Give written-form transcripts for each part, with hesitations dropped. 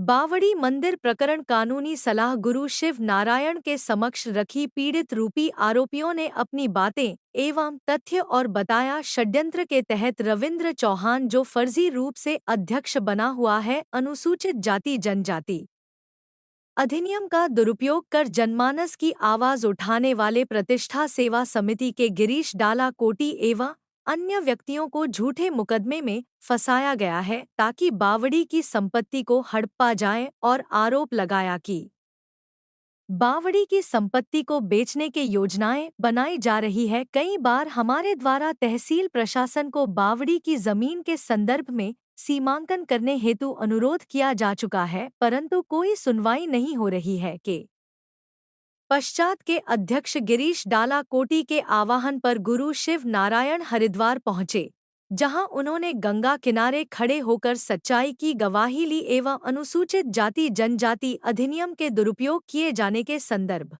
बावड़ी मंदिर प्रकरण कानूनी सलाह गुरु शिव नारायण के समक्ष रखी पीड़ित रूपी आरोपियों ने अपनी बातें एवं तथ्य और बताया षड्यंत्र के तहत रविंद्र चौहान जो फर्जी रूप से अध्यक्ष बना हुआ है अनुसूचित जाति जनजाति अधिनियम का दुरुपयोग कर जनमानस की आवाज उठाने वाले प्रतिष्ठा सेवा समिति के गिरीश डाला कोटी एवं अन्य व्यक्तियों को झूठे मुकदमे में फंसाया गया है ताकि बावड़ी की संपत्ति को हड़पा जाए और आरोप लगाया कि बावड़ी की संपत्ति को बेचने के योजनाएं बनाई जा रही है। कई बार हमारे द्वारा तहसील प्रशासन को बावड़ी की जमीन के संदर्भ में सीमांकन करने हेतु अनुरोध किया जा चुका है, परंतु कोई सुनवाई नहीं हो रही है के पश्चात के अध्यक्ष गिरीश डाला कोटी के आह्वान पर गुरु शिव नारायण हरिद्वार पहुंचे, जहां उन्होंने गंगा किनारे खड़े होकर सच्चाई की गवाही ली एवं अनुसूचित जाति जनजाति अधिनियम के दुरुपयोग किए जाने के संदर्भ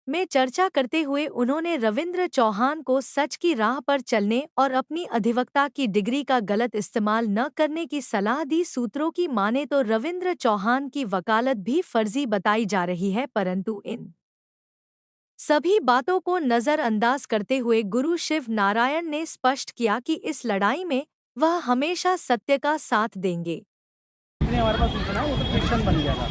में चर्चा करते हुए उन्होंने रविंद्र चौहान को सच की राह पर चलने और अपनी अधिवक्ता की डिग्री का गलत इस्तेमाल न करने की सलाह दी। सूत्रों की माने तो रविंद्र चौहान की वकालत भी फर्जी बताई जा रही है, परंतु इन सभी बातों को नजरअंदाज करते हुए गुरु शिव नारायण ने स्पष्ट किया कि इस लड़ाई में वह हमेशा सत्य का साथ देंगे। हमारे पास सूचना है, वो तो फिक्शन बन गया था।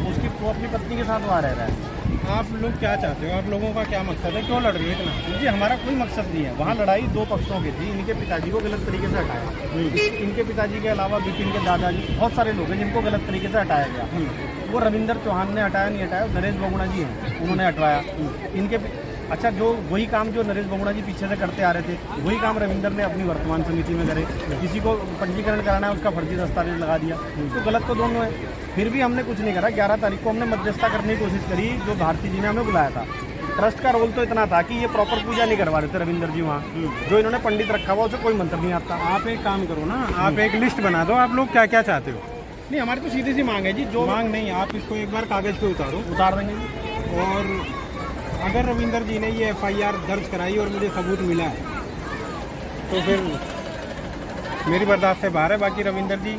उसकी वो अपनी पत्नी के साथ वहाँ रह रहा है। आप लोग क्या चाहते हो? आप लोगों का क्या मकसद है? क्यों लड़ रही है इतना? जी हमारा कोई मकसद नहीं है। वहाँ लड़ाई दो पक्षों की थी। इनके पिताजी को गलत तरीके से हटाया। इनके पिताजी के अलावा बिपिन के दादाजी बहुत सारे लोग हैं जिनको गलत तरीके से हटाया गया। वो रविंद्र चौहान ने हटाया नहीं हटाया, नरेश बहुगुणा जी हैं उन्होंने हटवाया। इनके अच्छा जो वही काम जो नरेश बहुगुणा जी पीछे से करते आ रहे थे वही काम रविंदर ने अपनी वर्तमान समिति में करे। किसी को पंजीकरण कराना है उसका फर्जी दस्तावेज लगा दिया, तो गलत तो दोनों है। फिर भी हमने कुछ नहीं करा। 11 तारीख को हमने मध्यस्थता करने की कोशिश करी, जो भारती जी ने हमें बुलाया था। ट्रस्ट का रोल तो इतना था कि ये प्रॉपर पूजा नहीं करवा रहे थे रविंदर जी वहाँ, जो इन्होंने पंडित रखा हुआ उसे कोई मंत्र नहीं आता। आप एक काम करो ना, आप एक लिस्ट बना दो, आप लोग क्या क्या चाहते हो। नहीं हमारी तो सीधी सी मांग है जी। जो मांग नहीं, आप इसको एक बार कागज़ पे उतार देंगे जी। और अगर रविंदर जी ने ये FIR दर्ज कराई और मुझे सबूत मिला है तो फिर मेरी बर्दाश्त से बाहर है। बाकी रविंदर जी,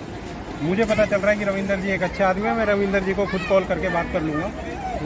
मुझे पता चल रहा है कि रविंदर जी एक अच्छे आदमी है। मैं रविंदर जी को खुद कॉल करके बात कर लूँगा।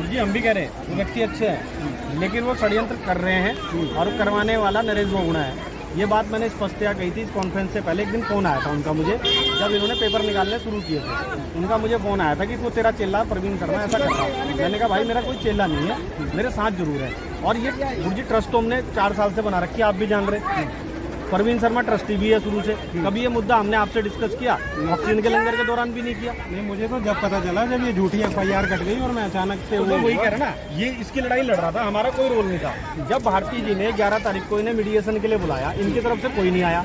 जी हम भी कह रहे हैं वो व्यक्ति अच्छे हैं, लेकिन वो षड्यंत्र कर रहे हैं और करवाने वाला नरेश बहुगुणा है। ये बात मैंने स्पष्टतया कही थी इस कॉन्फ्रेंस से पहले। एक दिन फ़ोन आया था उनका मुझे, जब इन्होंने पेपर निकालने शुरू किए थे। उनका मुझे फ़ोन आया था कि वो तेरा चेला प्रवीण शर्मा ऐसा कर रहा है। मैंने कहा भाई मेरा कोई चेला नहीं है, मेरे साथ जरूर है। और ये गुरुजी ट्रस्ट तो हमने 4 साल से बना रखी है, आप भी जान रहे। प्रवीण शर्मा ट्रस्टी भी है शुरू से। कभी ये मुद्दा हमने आपसे डिस्कस किया? ऑक्सीजन के लंगर के दौरान भी नहीं किया। नहीं, मुझे तो जब पता चला जब ये झूठी FIR कट गई और मैं अचानक से तो वही कह रहा ना, ये इसकी लड़ाई लड़ रहा था, हमारा कोई रोल नहीं था। जब भारती जी ने 11 तारीख को इन्हें मीडिएशन के लिए बुलाया, इनकी तरफ से कोई नहीं आया।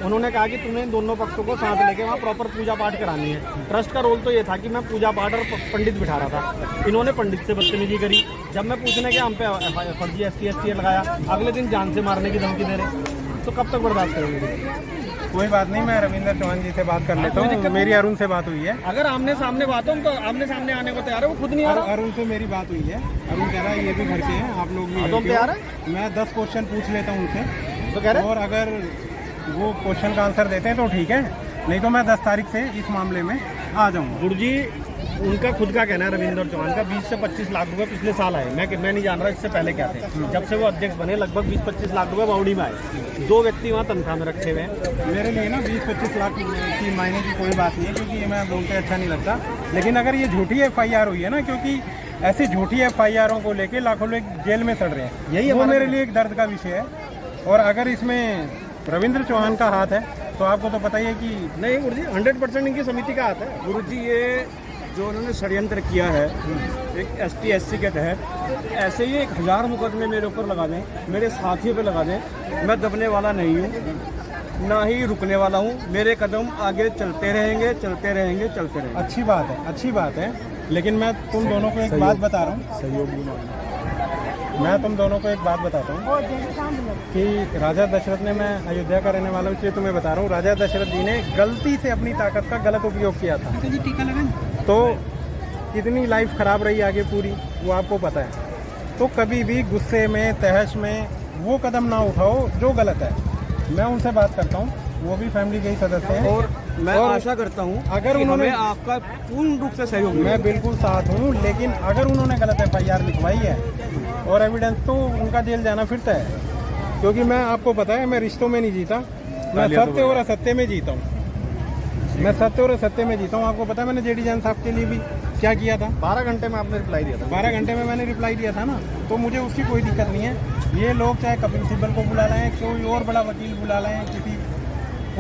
उन्होंने कहा कि तुम्हें दोनों पक्षों को साथ लेके वहाँ प्रॉपर पूजा पाठ करानी है। ट्रस्ट का रोल तो ये था कि मैं पूजा पाठ और पंडित बिठा रहा था। इन्होंने पंडित से बदतमीजी करी। जब मैं पूछने गया हम पे फर्जी ST लगाया। अगले दिन जान से मारने की धमकी दे रहे, तो कब तक बर्दाश्त करेंगे? कोई बात नहीं, मैं रविंदर चौहान जी से बात कर लेता हूँ। मेरी अरुण से बात हुई है। अगर आमने सामने बात हो तो आमने सामने आने को तैयार है, वो खुद नहीं आ रहा। अरुण से मेरी बात हुई है। अरुण कह रहा है ये भी घर के हैं, आप लोग भी तो तैयार है। मैं 10 क्वेश्चन पूछ लेता हूँ उनसे, तो कह रहे और अगर वो क्वेश्चन का आंसर देते हैं तो ठीक है, नहीं तो मैं 10 तारीख से इस मामले में आ जाऊँगा। गुरुजी उनका खुद का कहना है रविंद्र चौहान का 20 से 25 लाख रुपए पिछले साल आए। मैं नहीं जान रहा इससे पहले क्या थे। जब से वो अध्यक्ष बने लगभग 20-25 लाख रुपए बावड़ी में आए। 2 व्यक्ति वहाँ तनख्वाह में रखे हुए हैं। मेरे लिए ना 20-25 लाख की मायने की कोई बात नहीं है, क्योंकि ये मैं बोलते अच्छा नहीं लगता। लेकिन अगर ये झूठी FIR हुई है ना, क्योंकि ऐसी झूठी FIRों को लेके लाखों लोग जेल में सड़ रहे हैं, यही वो मेरे लिए एक दर्द का विषय है। और अगर इसमें रविंद्र चौहान का हाथ है तो आपको तो पता ही है कि नहीं गुरुजी 100% इनकी समिति का हाथ है। गुरुजी ये जो उन्होंने षड्यंत्र किया है एक ST SC के तहत, ऐसे ही 1000 मुकदमे मेरे ऊपर लगा दें, मेरे साथियों पे लगा दें, मैं दबने वाला नहीं हूँ, ना ही रुकने वाला हूँ। मेरे कदम आगे चलते रहेंगे, चलते रहेंगे, चलते रहेंगे। अच्छी बात है, अच्छी बात है। लेकिन मैं तुम दोनों को एक बात बता रहा हूँ, मैं तुम दोनों को एक बात बताता हूँ कि राजा दशरथ ने, मैं अयोध्या का रहने वाला हूँ इसलिए तुम्हें बता रहा हूँ, राजा दशरथ जी ने गलती से अपनी ताकत का गलत उपयोग किया था, तो कितनी लाइफ खराब रही आगे पूरी वो आपको पता है। तो कभी भी गुस्से में, तहस में वो कदम ना उठाओ जो गलत है। मैं उनसे बात करता हूँ, वो भी फैमिली के ही सदस्य हैं, और मैं आशा करता हूँ अगर कि उन्होंने, हमें आपका पूर्ण रूप से सहयोग मिले। मैं बिल्कुल साथ हूँ, लेकिन अगर उन्होंने गलत FIR लिखवाई है और एविडेंस, तो उनका जेल जाना फिर तय है। क्योंकि मैं, आपको पता है, मैं रिश्तों में नहीं जीता, मैं सत्य और असत्य में जीता हूँ। मैं सत्य और असत्य में जीता हूँ। आपको पता है मैंने JD जैन साहब के लिए भी क्या किया था? 12 घंटे में आपने रिप्लाई दिया था। 12 घंटे में मैंने रिप्लाई दिया था ना, तो मुझे उसकी कोई दिक्कत नहीं है। ये लोग चाहे कपिल सिब्बल को बुला लाएं, कोई और बड़ा वकील बुला लाएं, किसी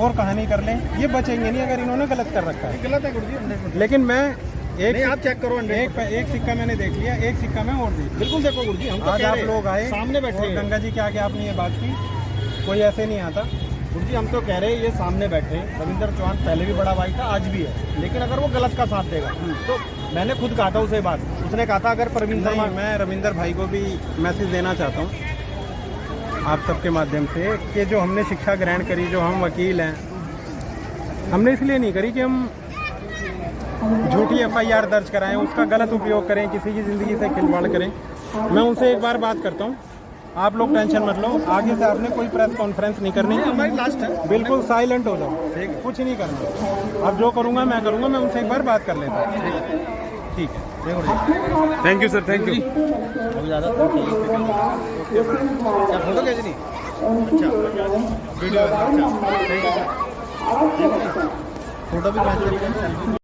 और कहानी कर लें, ये बचेंगे नहीं अगर इन्होंने गलत कर रखा है। गलत है गुरुजी, 100%। लेकिन मैं नहीं, आप चेक करो, एक सिक्का मैंने देख लिया, एक सिक्का मैं और देख। बिल्कुल देखो गुरुजी, हम तो आज कह आप रहे हैं, लोग आए सामने बैठे और हैं। गंगा जी के आगे आपने ये बात की, कोई ऐसे नहीं आता। गुरुजी हम तो कह रहे हैं, ये सामने बैठे हैं। रविंद्र चौहान पहले भी बड़ा भाई था, आज भी है, लेकिन अगर वो गलत का साथ देगा तो मैंने खुद कहा था उसे बात, उसने कहा था अगर प्रवीण शर्मा, मैं रविंदर भाई को भी मैसेज देना चाहता हूँ आप सबके माध्यम से कि जो हमने शिक्षा ग्रहण करी, जो हम वकील हैं, हमने इसलिए नहीं करी कि हम झूठी FIR दर्ज कराएं, उसका गलत उपयोग करें, किसी की ज़िंदगी से खिलवाड़ करें। मैं उनसे एक बार बात करता हूँ, आप लोग टेंशन मत लो, आगे से आपने कोई प्रेस कॉन्फ्रेंस नहीं करनी, हमारी लास्ट है। बिल्कुल साइलेंट हो जाओ, कुछ नहीं करना। अब जो करूँगा मैं करूँगा, मैं उनसे एक बार बात कर लेता हूँ। ठीक है, thank you sir, thank you. बहुत ज़्यादा फोटो कैसे नहीं? अच्छा वीडियो, अच्छा फोटो भी कैसे